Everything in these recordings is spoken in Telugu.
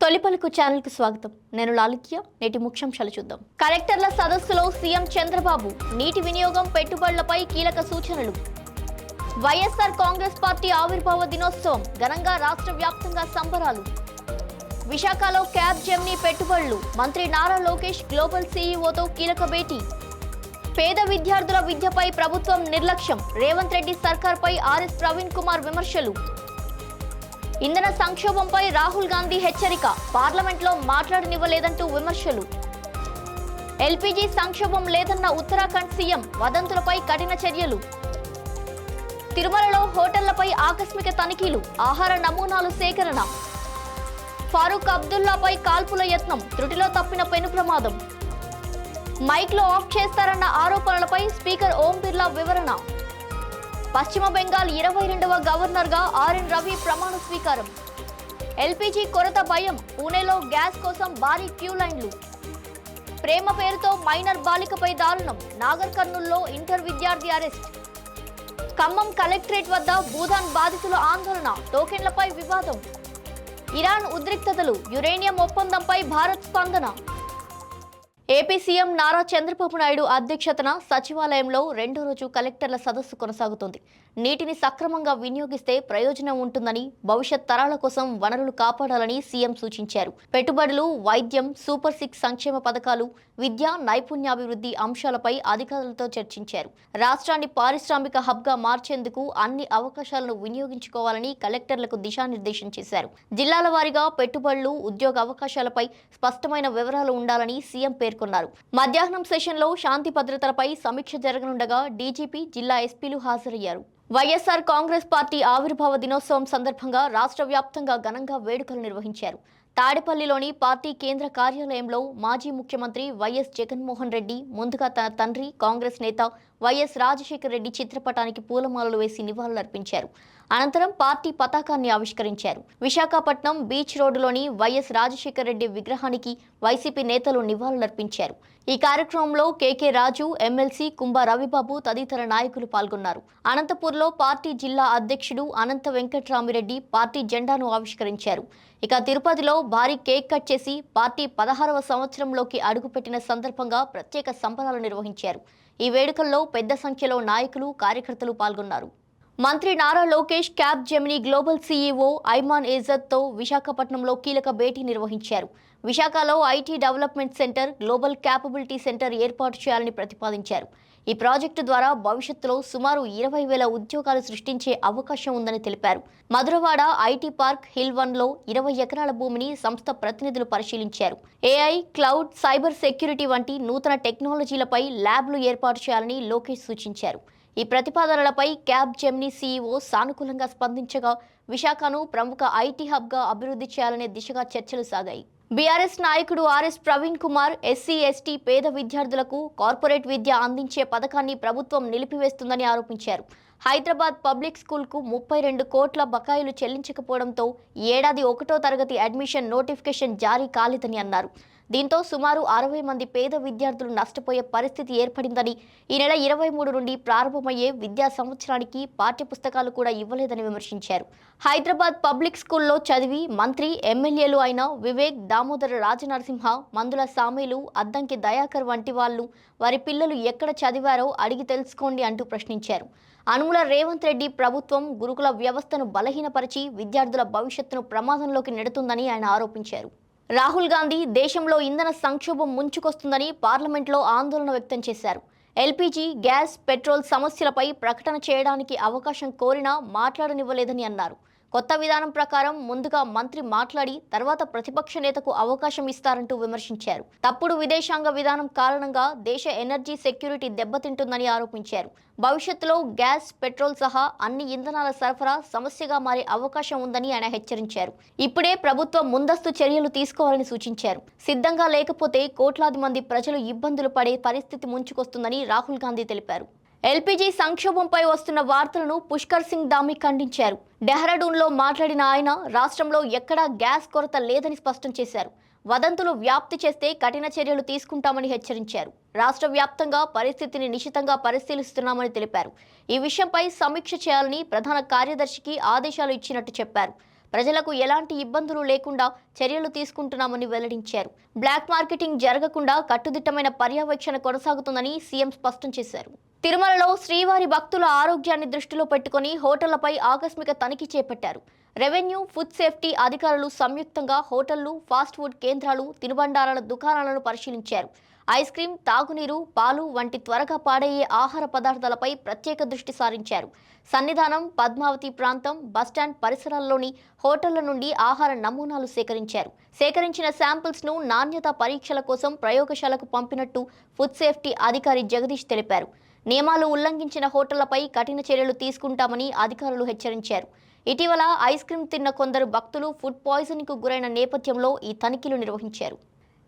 తొలిపలుకు ఛానల్ కు స్వాగతం. నేను లాలిత్య. నేటి ముఖ్యాంశాలు చూద్దాం. కలెక్టర్ల సదస్సులో సీఎం చంద్రబాబు నీటి వినియోగం పెట్టుబడులపై కీలక సూచనలు. వైఎస్ఆర్ కాంగ్రెస్ పార్టీ ఆవిర్భావ దినోత్సవం ఘనంగా రాష్ట్ర వ్యాప్తంగా సంబరాలు. విశాఖలో క్యాబ్ జెమినీ పెట్టుబడులు. మంత్రి నారా లోకేష్ గ్లోబల్ సీఈఓతో కీలక భేటీ. పేద విద్యార్థుల విద్యపై ప్రభుత్వం నిర్లక్ష్యం. రేవంత్ రెడ్డి సర్కార్పై ఆర్ఎస్ ప్రవీణ్ కుమార్ విమర్శలు. ఇంధన సంక్షోభంపై రాహుల్ గాంధీ హెచ్చరిక. పార్లమెంట్లో మాట్లాడనివ్వలేదంటూ విమర్శలు. ఎల్పీజీ సంక్షోభం లేదన్న ఉత్తరాఖండ్ సీఎం. వదంతులపై కఠిన చర్యలు. తిరుమలలో హోటళ్లపై ఆకస్మిక తనిఖీలు. ఆహార నమూనాలు సేకరణ. ఫారూక్ అబ్దుల్లాపై కాల్పుల యత్నం. త్రుటిలో తప్పిన పెను ప్రమాదం. మైక్లో ఆఫ్ చేస్తారన్న ఆరోపణలపై స్పీకర్ ఓం బిర్లా వివరణ. పశ్చిమ బెంగాల్ 22వ గవర్నర్గా ఆర్ఎన్ రవి ప్రమాణ స్వీకారం. ఎల్పీజీ కొరత భయం. పూణేలో గ్యాస్ కోసం భారీ క్యూ లైన్లు. ప్రేమ పేరుతో మైనర్ బాలికపై దారుణం. నాగర్ కర్నూల్లో ఇంటర్ విద్యార్థి అరెస్ట్. ఖమ్మం కలెక్టరేట్ వద్ద భూదాన్ బాధితుల ఆందోళన. టోకెన్లపై వివాదం. ఇరాన్ ఉద్రిక్తతలు. యురేనియం ఒప్పందంపై భారత్ స్పందన. ఏపీ సీఎం నారా చంద్రబాబు నాయుడు అధ్యక్షతన సచివాలయంలో రెండో రోజు కలెక్టర్ల సదస్సు కొనసాగుతోంది. నీటిని సక్రమంగా వినియోగిస్తే ప్రయోజనం ఉంటుందని, భవిష్యత్ తరాల కోసం వనరులు కాపాడాలని సీఎం సూచించారు. పెట్టుబడులు, వైద్యం, సూపర్ 6 సంక్షేమ పథకాలు, విద్య, నైపుణ్యాభివృద్ధి అంశాలపై అధికారులతో చర్చించారు. రాష్ట్రాన్ని పారిశ్రామిక హబ్గా మార్చేందుకు అన్ని అవకాశాలను వినియోగించుకోవాలని కలెక్టర్లకు దిశానిర్దేశం చేశారు. జిల్లాల వారీగా పెట్టుబడులు, ఉద్యోగ అవకాశాలపై స్పష్టమైన వివరాలు ఉండాలని సీఎం పేర్కొన్నారు. మధ్యాహ్నం సెషన్లో శాంతి భద్రతలపై సమీక్ష జరగనుండగా డీజీపీ, జిల్లా ఎస్పీలు హాజరయ్యారు. వైఎస్ఆర్ కాంగ్రెస్ పార్టీ ఆవిర్భావ దినోత్సవం సందర్భంగా రాష్ట్ర వ్యాప్తంగా ఘనంగా వేడుకలు నిర్వహించారు. తాడేపల్లిలోని పార్టీ కేంద్ర కార్యాలయంలో మాజీ ముఖ్యమంత్రి వైఎస్ జగన్మోహన్ రెడ్డి ముందుగా తన తండ్రి కాంగ్రెస్ నేత వైఎస్ రాజశేఖర రెడ్డి చిత్రపటానికి పూలమాలలు వేసి నివాళులర్పించారు. అనంతరం పార్టీ పతాకాన్ని ఆవిష్కరించారు. విశాఖపట్నం బీచ్ రోడ్డులోని వైఎస్ రాజశేఖర రెడ్డి విగ్రహానికి వైసీపీ నేతలు నివాళులర్పించారు. ఈ కార్యక్రమంలో కేకే రాజు, ఎమ్మెల్సీ కుంభ రవిబాబు తదితర నాయకులు పాల్గొన్నారు. అనంతపూర్లో పార్టీ జిల్లా అధ్యక్షుడు అనంత వెంకట్రామిరెడ్డి పార్టీ జెండాను ఆవిష్కరించారు. ఇక తిరుపతిలో భారీ కేక్ కట్ చేసి పార్టీ 16వ సంవత్సరంలోకి అడుగుపెట్టిన సందర్భంగా ప్రత్యేక సంబరాలు నిర్వహించారు. ఈ వేడుకల్లో పెద్ద సంఖ్యలో నాయకులు, కార్యకర్తలు పాల్గొన్నారు. మంత్రి Nara Lokesh Capgemini global CEO Aiman ఏజద్తో విశాఖపట్నంలో కీలక భేటీ నిర్వహించారు. విశాఖలో IT development centre, global capability centre ఏర్పాటు చేయాలని ప్రతిపాదించారు. ఈ ప్రాజెక్టు ద్వారా భవిష్యత్తులో సుమారు 20,000 ఉద్యోగాలు సృష్టించే అవకాశం ఉందని తెలిపారు. మధురవాడ ఐటీ పార్క్ హిల్ 1లో 20 ఎకరాల భూమిని సంస్థ ప్రతినిధులు పరిశీలించారు. ఏఐ, క్లౌడ్, సైబర్ సెక్యూరిటీ వంటి నూతన టెక్నాలజీలపై ల్యాబ్లు ఏర్పాటు చేయాలని లోకేష్ సూచించారు. ఈ ప్రతిపాదనలపై క్యాబ్ జెమినీ సీఈఓ సానుకూలంగా స్పందించగా విశాఖను ప్రముఖ ఐటీ హబ్గా అభివృద్ధి చేయాలనే దిశగా చర్చలు సాగాయి. బీఆర్ఎస్ నాయకుడు RS Praveen Kumar SC, ST పేద విద్యార్థులకు కార్పొరేట్ విద్య అందించే పథకాన్ని ప్రభుత్వం నిలిపివేస్తుందని ఆరోపించారు. హైదరాబాద్ పబ్లిక్ స్కూల్కు 32 కోట్ల బకాయిలు చెల్లించకపోవడంతో ఈ ఏడాది 1వ తరగతి అడ్మిషన్ నోటిఫికేషన్ జారీ కాలేదని అన్నారు. దీంతో సుమారు 60 మంది పేద విద్యార్థులు నష్టపోయే పరిస్థితి ఏర్పడిందని, ఈ నెల 23 నుండి ప్రారంభమయ్యే విద్యా సంవత్సరానికి పాఠ్యపుస్తకాలు కూడా ఇవ్వలేదని విమర్శించారు. హైదరాబాద్ పబ్లిక్ స్కూల్లో చదివి మంత్రి, ఎమ్మెల్యేలు అయిన వివేక్, దామోదర రాజనరసింహ, మందుల సామేలు, అద్దంకి దయాకర్ వంటి వాళ్ళు వారి పిల్లలు ఎక్కడ చదివారో అడిగి తెలుసుకోండి అంటూ ప్రశ్నించారు. అనుముల రేవంత్ రెడ్డి ప్రభుత్వం గురుకుల వ్యవస్థను బలహీనపరిచి విద్యార్థుల భవిష్యత్తును ప్రమాదంలోకి నెడుతుందని ఆయన ఆరోపించారు. రాహుల్ గాంధీ దేశంలో ఇంధన సంక్షోభం ముంచుకొస్తుందని పార్లమెంట్లో ఆందోళన వ్యక్తం చేశారు. ఎల్పీజీ, గ్యాస్, పెట్రోల్ సమస్యలపై ప్రకటన చేయడానికి అవకాశం కోరినా మాట్లాడనివ్వలేదని అన్నారు. కొత్త విధానం ప్రకారం ముందుగా మంత్రి మాట్లాడి తర్వాత ప్రతిపక్ష నేతకు అవకాశం ఇస్తారంటూ విమర్శించారు. తప్పుడు విదేశాంగ విధానం కారణంగా దేశ ఎనర్జీ సెక్యూరిటీ దెబ్బతింటుందని ఆరోపించారు. భవిష్యత్తులో గ్యాస్, పెట్రోల్ సహా అన్ని ఇంధనాల సరఫరా సమస్యగా మారే అవకాశం ఉందని ఆయన హెచ్చరించారు. ఇప్పుడే ప్రభుత్వం ముందస్తు చర్యలు తీసుకోవాలని సూచించారు. సిద్ధంగా లేకపోతే కోట్లాది మంది ప్రజలు ఇబ్బందులు పడే పరిస్థితి ముంచుకొస్తుందని రాహుల్ గాంధీ తెలిపారు. ఎల్పీజీ సంక్షోభంపై వస్తున్న వార్తలను పుష్కర్ సింగ్ ధామీ ఖండించారు. డెహ్రాడూన్లో మాట్లాడిన ఆయన రాష్ట్రంలో ఎక్కడా గ్యాస్ కొరత లేదని స్పష్టం చేశారు. వదంతులు వ్యాప్తి చేస్తే కఠిన చర్యలు తీసుకుంటామని హెచ్చరించారు. రాష్ట్ర వ్యాప్తంగా పరిస్థితిని నిశితంగా పరిశీలిస్తున్నామని తెలిపారు. ఈ విషయంపై సమీక్ష చేయాలని ప్రధాన కార్యదర్శికి ఆదేశాలు ఇచ్చినట్టు చెప్పారు. ప్రజలకు ఎలాంటి ఇబ్బందులు లేకుండా చర్యలు తీసుకుంటున్నామని వెల్లడించారు. బ్లాక్ మార్కెటింగ్ జరగకుండా కట్టుదిట్టమైన పర్యవేక్షణ కొనసాగుతుందని సీఎం స్పష్టం చేశారు. తిరుమలలో శ్రీవారి భక్తుల ఆరోగ్యాన్ని దృష్టిలో పెట్టుకుని హోటళ్లపై ఆకస్మిక తనిఖీ చేపట్టారు. రెవెన్యూ, ఫుడ్ సేఫ్టీ అధికారులు సంయుక్తంగా హోటళ్లు, ఫాస్ట్ ఫుడ్ కేంద్రాలు, తినుబండారాల దుకాణాలను పరిశీలించారు. ఐస్ క్రీం, తాగునీరు, పాలు వంటి త్వరగా పాడయ్యే ఆహార పదార్థాలపై ప్రత్యేక దృష్టి సారించారు. సన్నిధానం, పద్మావతి ప్రాంతం, బస్టాండ్ పరిసరాల్లోని హోటళ్ల నుండి ఆహార నమూనాలు సేకరించిన శాంపిల్స్ ను నాణ్యత పరీక్షల కోసం ప్రయోగశాలకు పంపినట్టు ఫుడ్ సేఫ్టీ అధికారి జగదీష్ తెలిపారు. నియమాలు ఉల్లంఘించిన హోటళ్లపై కఠిన చర్యలు తీసుకుంటామని అధికారులు హెచ్చరించారు. ఇటీవల ఐస్ క్రీం తిన్న కొందరు భక్తులు ఫుడ్ పాయిజనింగ్ కు గురైన నేపథ్యంలో ఈ తనిఖీలు నిర్వహించారు.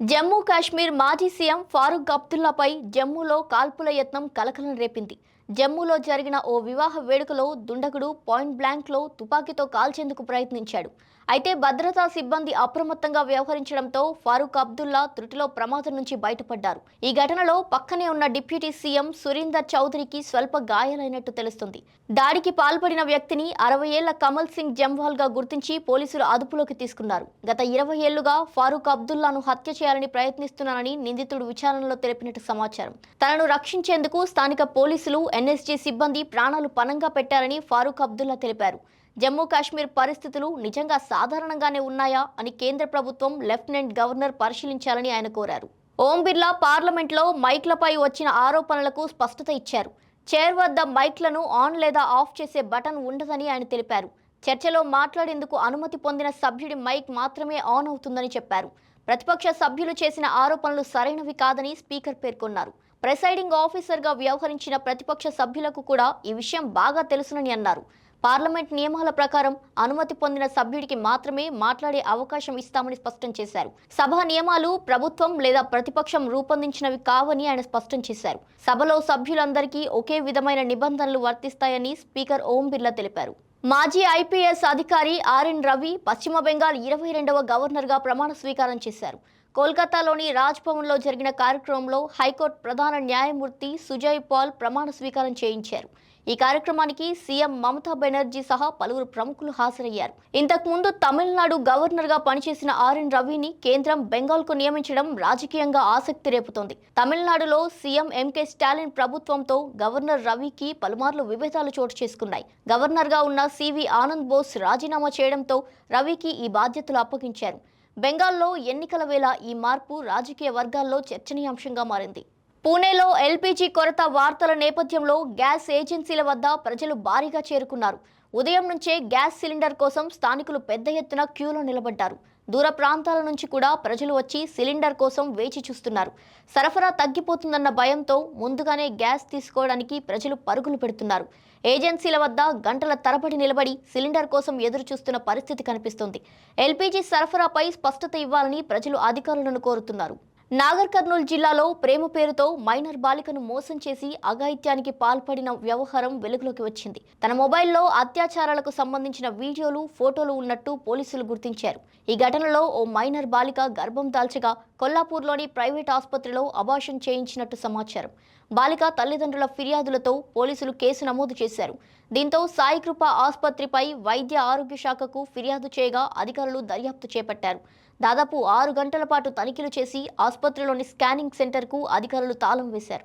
జమ్మూ కాశ్మీర్ మాజీ సీఎం ఫారూక్ అబ్దుల్లాపై జమ్మూలో కాల్పుల యత్నం కలకలం రేపింది. జమ్మూలో జరిగిన ఓ వివాహ వేడుకలో దుండగుడు పాయింట్ బ్లాంక్లో తుపాకీతో కాల్చేందుకు ప్రయత్నించాడు. అయితే భద్రతా సిబ్బంది అప్రమత్తంగా వ్యవహరించడంతో ఫారూక్ అబ్దుల్లా త్రుటిలో ప్రమాదం నుంచి బయటపడ్డారు. ఈ ఘటనలో పక్కనే ఉన్న డిప్యూటీ సీఎం సురీందర్ చౌదరికి స్వల్ప గాయాలైనట్టు తెలుస్తుంది. దాడికి పాల్పడిన వ్యక్తిని 60 ఏళ్ల కమల్ సింగ్ జంవాల్ గా గుర్తించి పోలీసులు అదుపులోకి తీసుకున్నారు. గత 20 ఏళ్లుగా ఫారూక్ అబ్దుల్లాను హత్య చేయాలని ప్రయత్నిస్తున్నానని నిందితుడు విచారణలో తెలిపినట్టు సమాచారం. తనను రక్షించేందుకు స్థానిక పోలీసులు, ఎన్ఎస్జీ సిబ్బంది ప్రాణాలు పణంగా పెట్టారని ఫారూక్ అబ్దుల్లా తెలిపారు. జమ్మూ కాశ్మీర్ పరిస్థితులు నిజంగా సాధారణంగానే ఉన్నాయా అని కేంద్ర ప్రభుత్వం, లెఫ్టినెంట్ గవర్నర్ పరిశీలించాలని ఆయన కోరారు. ఓం బిర్లా పార్లమెంట్లో మైక్లపై వచ్చిన ఆరోపణలకు స్పష్టత ఇచ్చారు. చైర్ వద్ద మైక్లను ఆన్ లేదా ఆఫ్ చేసే బటన్ ఉండదని ఆయన తెలిపారు. చర్చలో మాట్లాడేందుకు అనుమతి పొందిన సభ్యుడి మైక్ మాత్రమే ఆన్ అవుతుందని చెప్పారు. ప్రతిపక్ష సభ్యులు చేసిన ఆరోపణలు సరైనవి కాదని స్పీకర్ పేర్కొన్నారు. ప్రిసైడింగ్ ఆఫీసర్గా వ్యవహరించిన ప్రతిపక్ష సభ్యులకు కూడా ఈ విషయం బాగా తెలుసునని అన్నారు. పార్లమెంట్ నియమాల ప్రకారం అనుమతి పొందిన సభ్యుడికి మాత్రమే మాట్లాడే అవకాశం ఇస్తామని స్పష్టం చేశారు. సభ నియమాలు ప్రభుత్వం లేదా ప్రతిపక్షం రూపొందించినవి కావని ఆయన స్పష్టం చేశారు. సభలో సభ్యులందరికీ ఒకే విధమైన నిబంధనలు వర్తిస్తాయని స్పీకర్ ఓం బిర్లా తెలిపారు. మాజీ ఐపీఎస్ అధికారి ఆర్ఎన్ రవి పశ్చిమ బెంగాల్ 22వ గవర్నర్గా ప్రమాణ స్వీకారం చేశారు. కోల్కతాలోని రాజ్ భవన్లో జరిగిన కార్యక్రమంలో హైకోర్టు ప్రధాన న్యాయమూర్తి సుజయ్ పాల్ ప్రమాణ స్వీకారం చేయించారు. ఈ కార్యక్రమానికి సీఎం మమతా బెనర్జీ సహా పలువురు ప్రముఖులు హాజరయ్యారు. ఇంతకుముందు తమిళనాడు గవర్నర్గా పనిచేసిన ఆర్ఎన్ రవిని కేంద్రం బెంగాల్కు నియమించడం రాజకీయంగా ఆసక్తి రేపుతోంది. తమిళనాడులో సీఎం ఎంకే స్టాలిన్ ప్రభుత్వంతో గవర్నర్ రవికి పలుమార్లు విభేదాలు చోటు చేసుకున్నాయి. గవర్నర్గా ఉన్న సివి ఆనంద్ బోస్ రాజీనామా చేయడంతో రవికి ఈ బాధ్యతలు అప్పగించారు. బెంగాల్లో ఎన్నికల వేళ ఈ మార్పు రాజకీయ వర్గాల్లో చర్చనీయాంశంగా మారింది. పూణేలో ఎల్పీజీ కొరత వార్తల నేపథ్యంలో గ్యాస్ ఏజెన్సీల వద్ద ప్రజలు భారీగా చేరుకున్నారు. ఉదయం నుంచే గ్యాస్ సిలిండర్ కోసం స్థానికులు పెద్ద ఎత్తున క్యూలో నిలబడ్డారు. దూర ప్రాంతాల నుంచి కూడా ప్రజలు వచ్చి సిలిండర్ కోసం వేచి చూస్తున్నారు. సరఫరా తగ్గిపోతుందన్న భయంతో ముందుగానే గ్యాస్ తీసుకోవడానికి ప్రజలు పరుగులు పెడుతున్నారు. ఏజెన్సీల వద్ద గంటల తరబడి నిలబడి సిలిండర్ కోసం ఎదురు చూస్తున్న పరిస్థితి కనిపిస్తోంది. ఎల్పీజీ సరఫరాపై స్పష్టత ఇవ్వాలని ప్రజలు అధికారులను కోరుతున్నారు. నాగర్ కర్నూల్ జిల్లాలో ప్రేమ పేరుతో మైనర్ బాలికను మోసం చేసి అఘాయిత్యానికి పాల్పడిన వ్యవహారం వెలుగులోకి వచ్చింది. తన మొబైల్లో అత్యాచారాలకు సంబంధించిన వీడియోలు, ఫోటోలు ఉన్నట్టు పోలీసులు గుర్తించారు. ఈ ఘటనలో ఓ మైనర్ బాలిక గర్భం దాల్చగా కొల్లాపూర్లోని ప్రైవేట్ ఆసుపత్రిలో అబార్షన్ చేయించినట్టు సమాచారం. బాలిక తల్లిదండ్రుల ఫిర్యాదులతో పోలీసులు కేసు నమోదు చేశారు. దీంతో సాయి కృప ఆసుపత్రిపై వైద్య ఆరోగ్య శాఖకు ఫిర్యాదు చేయగా అధికారులు దర్యాప్తు చేపట్టారు. దాదాపు 6 గంటల పాటు తనిఖీలు చేసి ఆసుపత్రిలోని స్కానింగ్ సెంటర్కు అధికారులు తాళం వేశారు.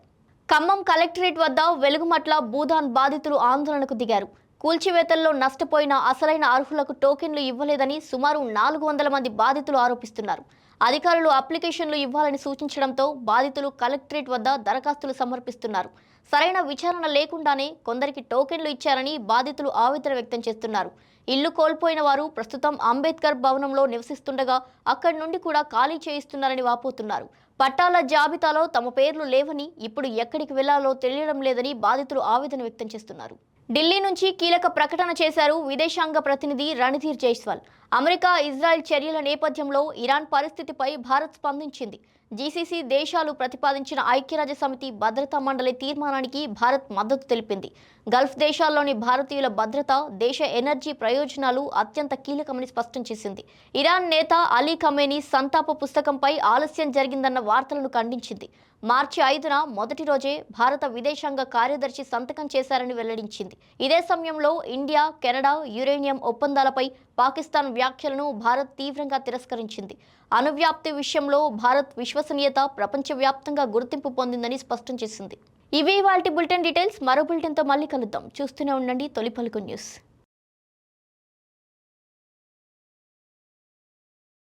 ఖమ్మం కలెక్టరేట్ వద్ద వెలుగుమట్ల భూదాన్ బాధితులు ఆందోళనకు దిగారు. కూల్చివేతల్లో నష్టపోయిన అసలైన అర్హులకు టోకెన్లు ఇవ్వలేదని సుమారు 400 మంది బాధితులు ఆరోపిస్తున్నారు. అధికారులు అప్లికేషన్లు ఇవ్వాలని సూచించడంతో బాధితులు కలెక్టరేట్ వద్ద దరఖాస్తులు సమర్పిస్తున్నారు. సరైన విచారణ లేకుండానే కొందరికి టోకెన్లు ఇచ్చారని బాధితులు ఆవేదన వ్యక్తం చేస్తున్నారు. ఇల్లు కోల్పోయిన వారు ప్రస్తుతం అంబేద్కర్ భవనంలో నివసిస్తుండగా అక్కడి నుండి కూడా ఖాళీ చేయిస్తున్నారని వాపోతున్నారు. పట్టాల జాబితాలో తమ పేర్లు లేవని, ఇప్పుడు ఎక్కడికి వెళ్లాలో తెలియడం లేదని బాధితులు ఆవేదన వ్యక్తం చేస్తున్నారు. ఢిల్లీ నుంచి కీలక ప్రకటన చేశారు విదేశాంగ ప్రతినిధి రణధీర్ జైస్వాల్. అమెరికా, ఇజ్రాయెల్ చర్యల నేపథ్యంలో ఇరాన్ పరిస్థితిపై భారత్ స్పందించింది. జీసీసీ దేశాలు ప్రతిపాదించిన ఐక్యరాజ్య సమితి భద్రతా మండలి తీర్మానానికి భారత్ మద్దతు తెలిపింది. గల్ఫ్ దేశాల్లోని భారతీయుల భద్రత, దేశ ఎనర్జీ ప్రయోజనాలు అత్యంత కీలకమని స్పష్టం చేసింది. ఇరాన్ నేత అలీ ఖమేనీ సంతాప పుస్తకంపై ఆలస్యం జరిగిందన్న వార్తలను ఖండించింది. మార్చి 5న మొదటి రోజే భారత విదేశాంగ కార్యదర్శి సంతకం చేశారని వెల్లడించింది. ఇదే సమయంలో ఇండియా, కెనడా యురేనియం ఒప్పందాలపై పాకిస్తాన్ వ్యాఖ్యలను భారత్ తీవ్రంగా తిరస్కరించింది. అణువ్యాప్తి విషయంలో భారత్ విశ్వసనీయత ప్రపంచవ్యాప్తంగా గుర్తింపు పొందిందని స్పష్టం చేసింది. ఇవి ఇవాల్టి బులెటిన్ డీటెయిల్స్. మరో బులెటిన్తో మళ్ళీ కలుద్దాం. చూస్తూనే ఉండండి తొలి పలుకు న్యూస్.